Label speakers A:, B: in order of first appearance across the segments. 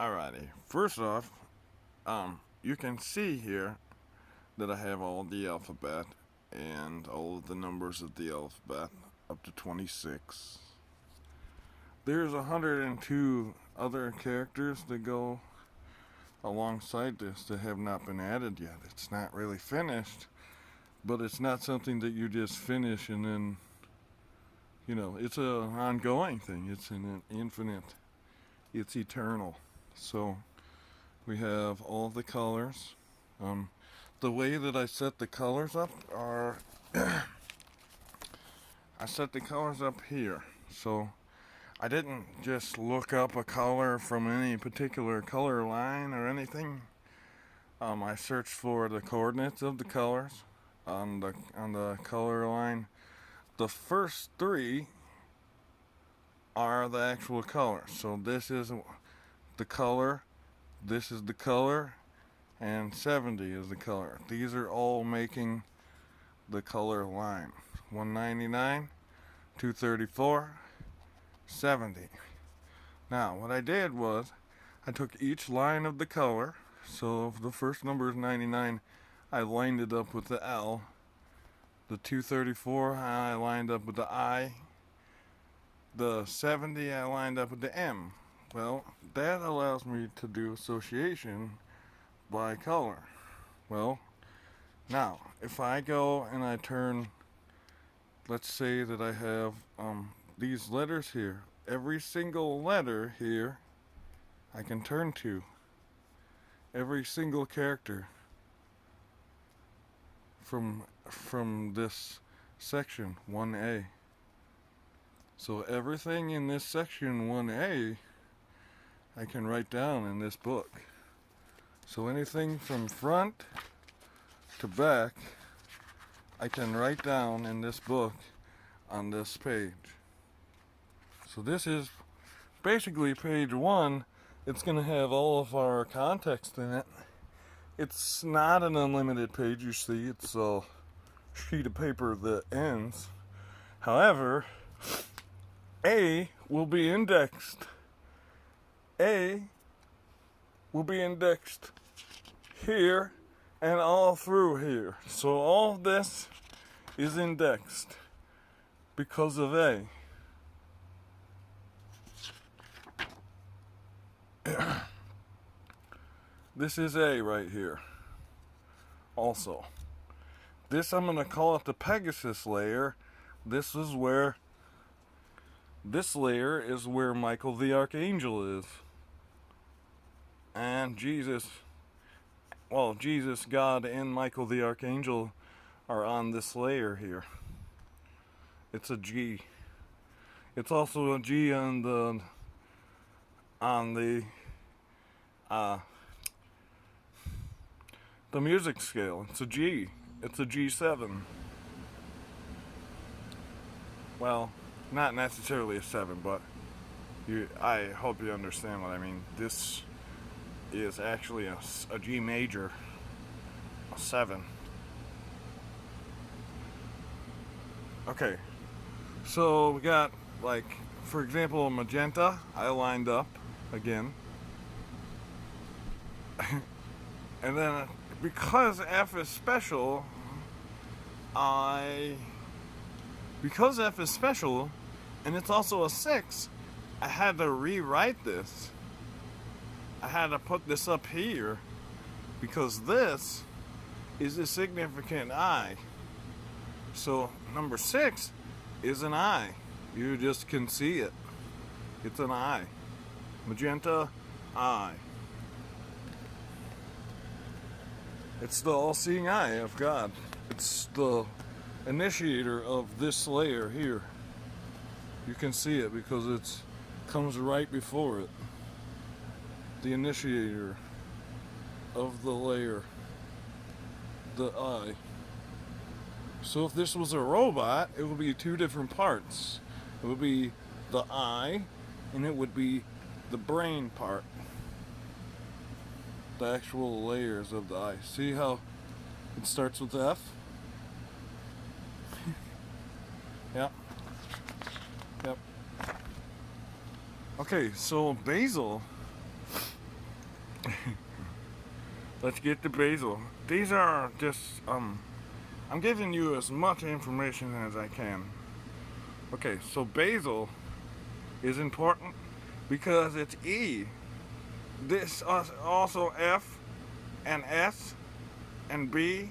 A: Alrighty. First off, you can see here that I have all the alphabet and all of the numbers of the alphabet up to 26. There's 102 other characters that go alongside this that have not been added yet. It's not really finished, but it's not something that you just finish and then, it's an ongoing thing. It's an infinite, it's eternal. So we have all the colors. The way that I set the colors up are I set the colors up here. So I didn't just look up a color from any particular color line or anything. I searched for the coordinates of the colors on the color line. The first three are the actual colors. So this is the color, this is the color, and 70 is the color. These are all making the color line. 199, 234, 70. Now, what I did was I took each line of the color. So if the first number is 99, I lined it up with the L. The 234, I lined up with the I. The 70, I lined up with the M. Well, that allows me to do association by color. Well, now, if I go and I turn, let's say that I have these letters here. Every single letter here I can turn to. Every single character from this section 1A. So everything in this section 1A I can write down in this book. So anything from front to back I can write down in this book on this page. So this is basically page 1. It's going to have all of our context in it. It's not an unlimited page, you see. It's a sheet of paper that ends. However, A will be indexed. A will be indexed here and all through here. So all of this is indexed because of A. This is A right here. Also, this I'm going to call it the Pegasus layer. This layer is where Michael the Archangel is. And Jesus, God, and Michael the Archangel are on this layer here. It's a G. It's also a G on the music scale. It's a G. It's a G7. Well, not necessarily a 7, but I hope you understand what I mean. This is actually a G major, a 7. Okay, so we got, like, for example, magenta. I lined up again. And then because F is special, because F is special, and it's also a 6, I had to rewrite this. I had to put this up here because this is a significant I. So number 6 is an I. You just can see it. It's an I. Magenta, I. It's the all-seeing eye of God. It's the initiator of this layer here. You can see it because it comes right before it. The initiator of the layer, the eye. So if this was a robot, it would be 2 different parts. It would be the eye, and it would be the brain part. The actual layers of the eye. See how it starts with F? Yep. Okay, so Basil Let's get to basil. These are just, I'm giving you as much information as I can. Okay, so basil is important because it's E. This also F and S and B.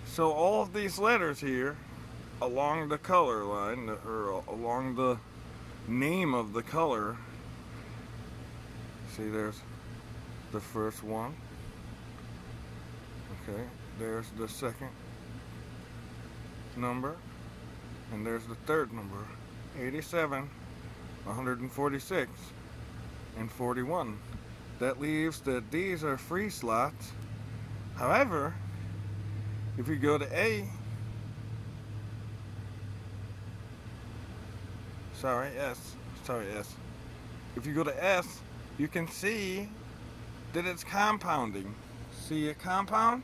A: So all of these letters here along the color line, or along the name of the color. See, there's the first one. Okay, there's the second number, and there's the third number, 87, 146, and 41. That leaves that these are free slots. However, if you go to S. If you go to S, you can see that it's compounding. See a compound?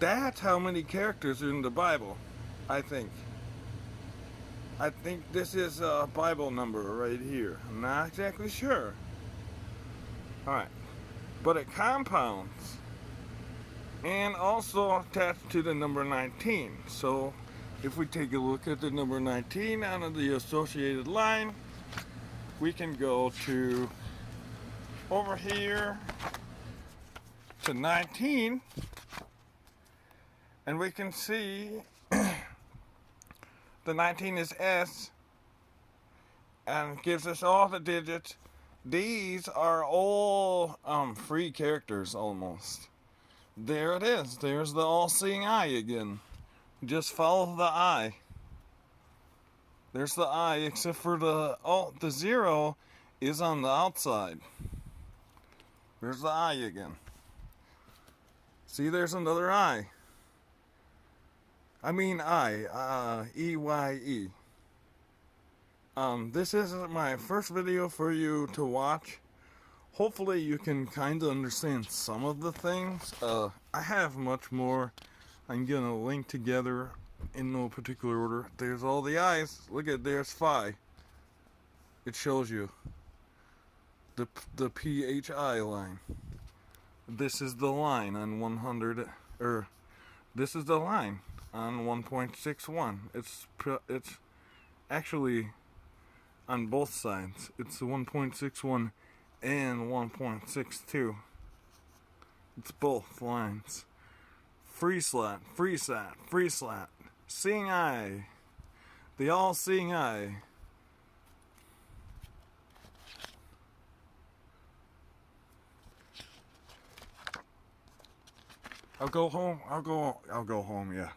A: That's how many characters are in the Bible, I think. I think this is a Bible number right here. I'm not exactly sure. Alright. But it compounds. And also attached to the number 19. So, if we take a look at the number 19 out of the associated line, we can go to over here to 19, and we can see the 19 is S, and gives us all the digits. These are all free characters almost. There it is. There's the all-seeing eye again. Just follow the eye. There's the eye, except for the 0 is on the outside. There's the eye again. See, there's another eye. I mean I, E-Y-E. This isn't my first video for you to watch. Hopefully you can kind of understand some of the things. I have much more. I'm gonna link together in no particular order. There's all the eyes. Look at, there's phi. It shows you the PHI line. This is the line on 100, or this is the line on 1.61. It's actually on both sides. It's the 1.61 and 1.62. It's both lines. Free slot, free slot, free slot. Seeing eye. The all-seeing eye. I'll go home, yeah.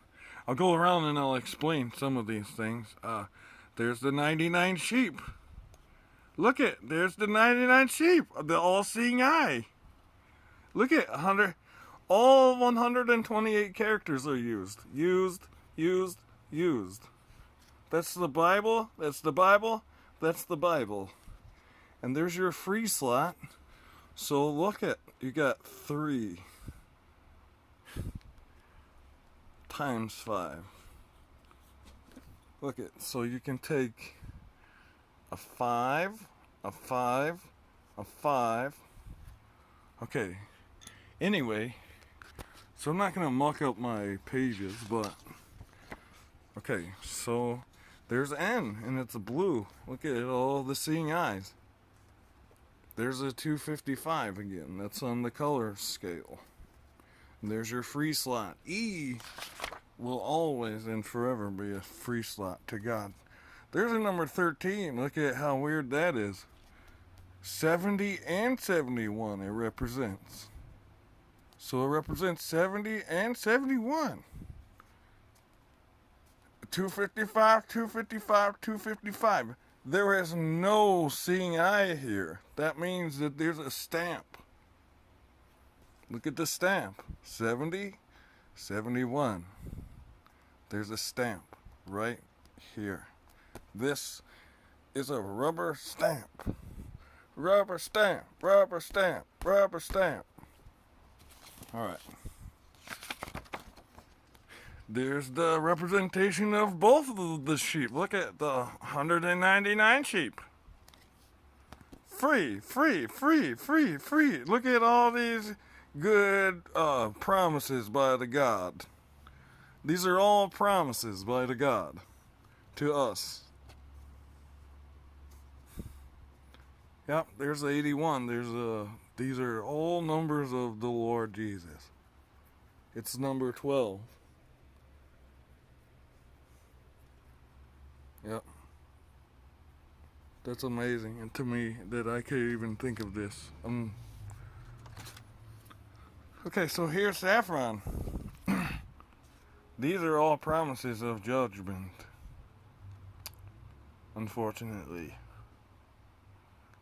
A: I'll go around and I'll explain some of these things. There's the 99 sheep. Look at, there's the 99 sheep, the all-seeing eye. Look at, all 128 characters are used. Used. That's the Bible, that's the Bible, that's the Bible. And there's your free slot. So look at, you got 3 times 5. Look at, so you can take a 5, a 5, a 5. Okay, anyway, so I'm not going to muck up my pages, but, okay, so there's N, and it's a blue. Look at it, all the seeing eyes. There's a 255 again, that's on the color scale. And there's your free slot. E will always and forever be a free slot to God. There's a number 13. Look at how weird that is. 70 and 71 it represents. So it represents 70 and 71. 255, 255, 255. There is no seeing eye here. That means that there's a stamp. Look at the stamp. 70, 71. There's a stamp right here. This is a rubber stamp. Rubber stamp, rubber stamp, rubber stamp. Alright. There's the representation of both of the sheep. Look at the 199 sheep. free, free, free, free, free. Look at all these good promises by the God. These are all promises by the God to us. Yep, there's 81. These are all numbers of the Lord Jesus. It's number 12. Yep. That's amazing, and to me that I can't even think of this. Okay, so here's Saffron. These are all promises of judgment. Unfortunately.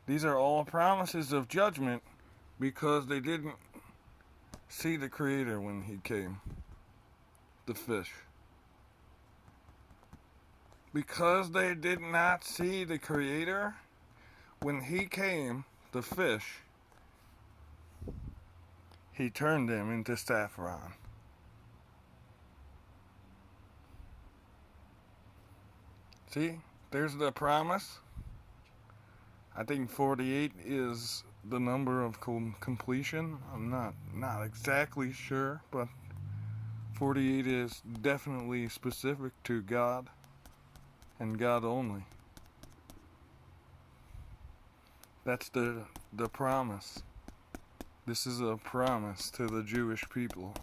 A: These are all promises of judgment because they didn't see the Creator when He came. The fish. Because they did not see the Creator when He came, the fish, He turned them into saffron. See, there's the promise. I think 48 is the number of completion. I'm not exactly sure, but 48 is definitely specific to God and God only. That's the promise. This is a promise to the Jewish people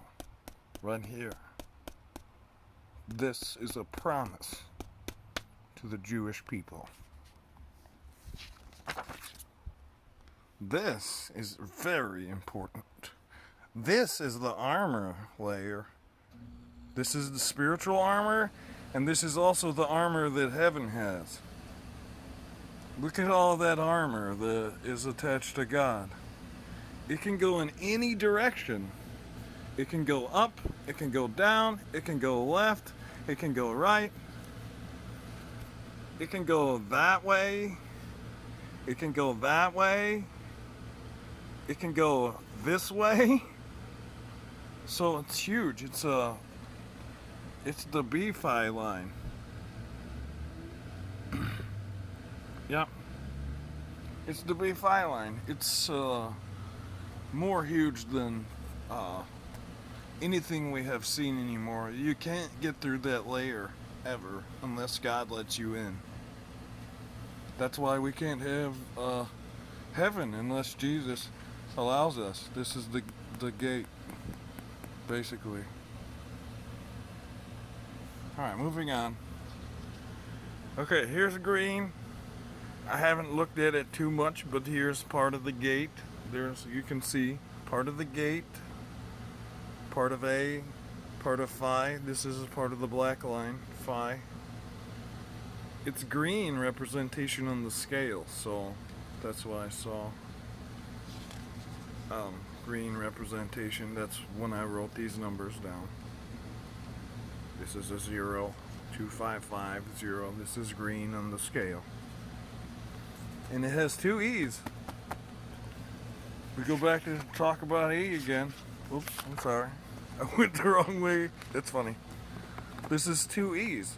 A: right here. This is a promise to the Jewish people. This is very important. This is the armor layer. This is the spiritual armor, and this is also the armor that heaven has. Look at all that armor that is attached to God. It can go in any direction. It can go up, it can go down, it can go left, it can go right. It can go that way. It can go that way. It can go this way. So it's huge. It's the B-Fi line. Yep. It's the B-Fi line. It's more huge than anything we have seen anymore. You can't get through that layer ever unless God lets you in. That's why we can't have heaven unless Jesus allows us. This is the gate, basically. Alright, moving on. Okay, here's green. I haven't looked at it too much, but here's part of the gate. You can see part of the gate, part of A, part of Phi. This is part of the black line, Phi. It's green representation on the scale, so that's why I saw green representation. That's when I wrote these numbers down. This is a 0, 255, 0. This is green on the scale. And it has 2 E's. We go back to talk about E again. Oops, I'm sorry. I went the wrong way. That's funny. This is 2 E's.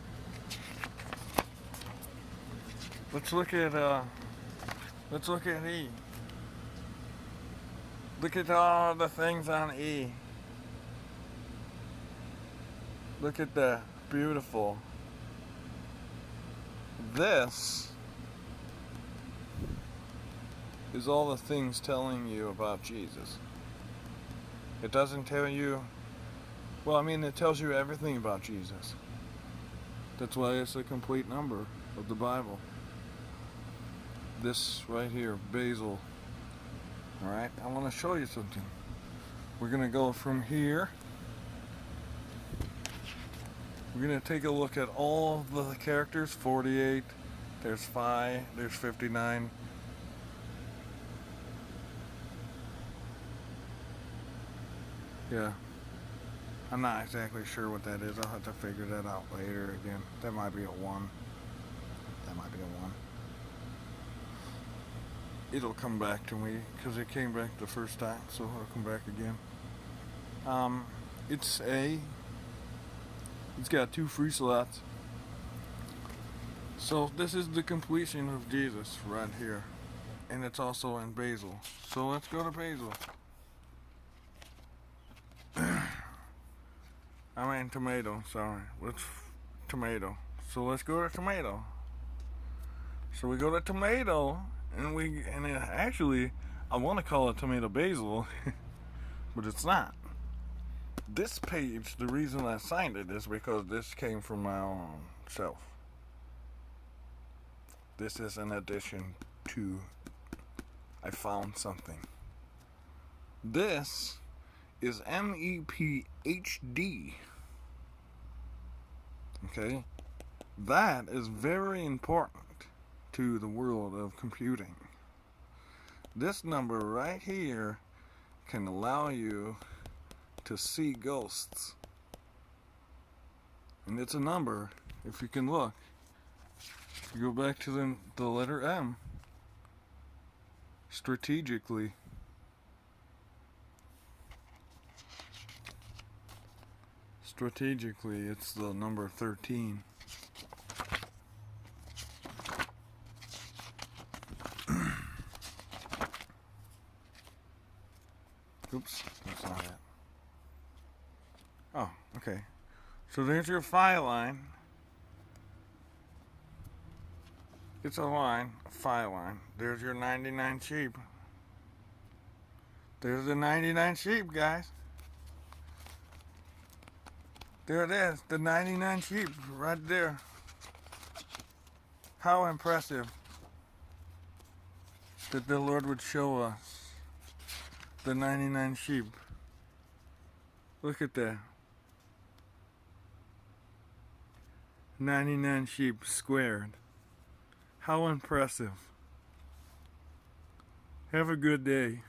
A: Let's look at E. Look at all the things on E. Look at that. Beautiful. This is all the things telling you about Jesus. It doesn't tell you, well, I mean, it tells you everything about Jesus. That's why it's a complete number of the Bible. This right here, Basil. Alright, I want to show you something. We're going to go from here. We're going to take a look at all the characters. 48, there's Phi, there's 59. Yeah. I'm not exactly sure what that is. I'll have to figure that out later again. That might be a 1. That might be a 1. It'll come back to me because it came back the first time, so it'll come back again. It's A. It's got 2 free slots. So this is the completion of Jesus right here. and it's also in basil. So let's go to basil. I mean tomato, sorry. Tomato. So let's go to tomato. So we go to tomato, and actually, I want to call it tomato basil, but it's not. This page, the reason I signed it is because this came from my own self. This is an addition to I found something. This is MEPHD. Okay? That is very important to the world of computing. This number right here can allow you to see ghosts. And it's a number, if you can look. You go back to the letter M. Strategically. Strategically, it's the number 13. Oops, that's not it. Oh, okay. So there's your file line. It's a line, a file line. There's your 99 sheep. There's the 99 sheep, guys. There it is, the 99 sheep right there. How impressive that the Lord would show us the 99 sheep. Look at that. 99 sheep squared. How impressive. Have a good day.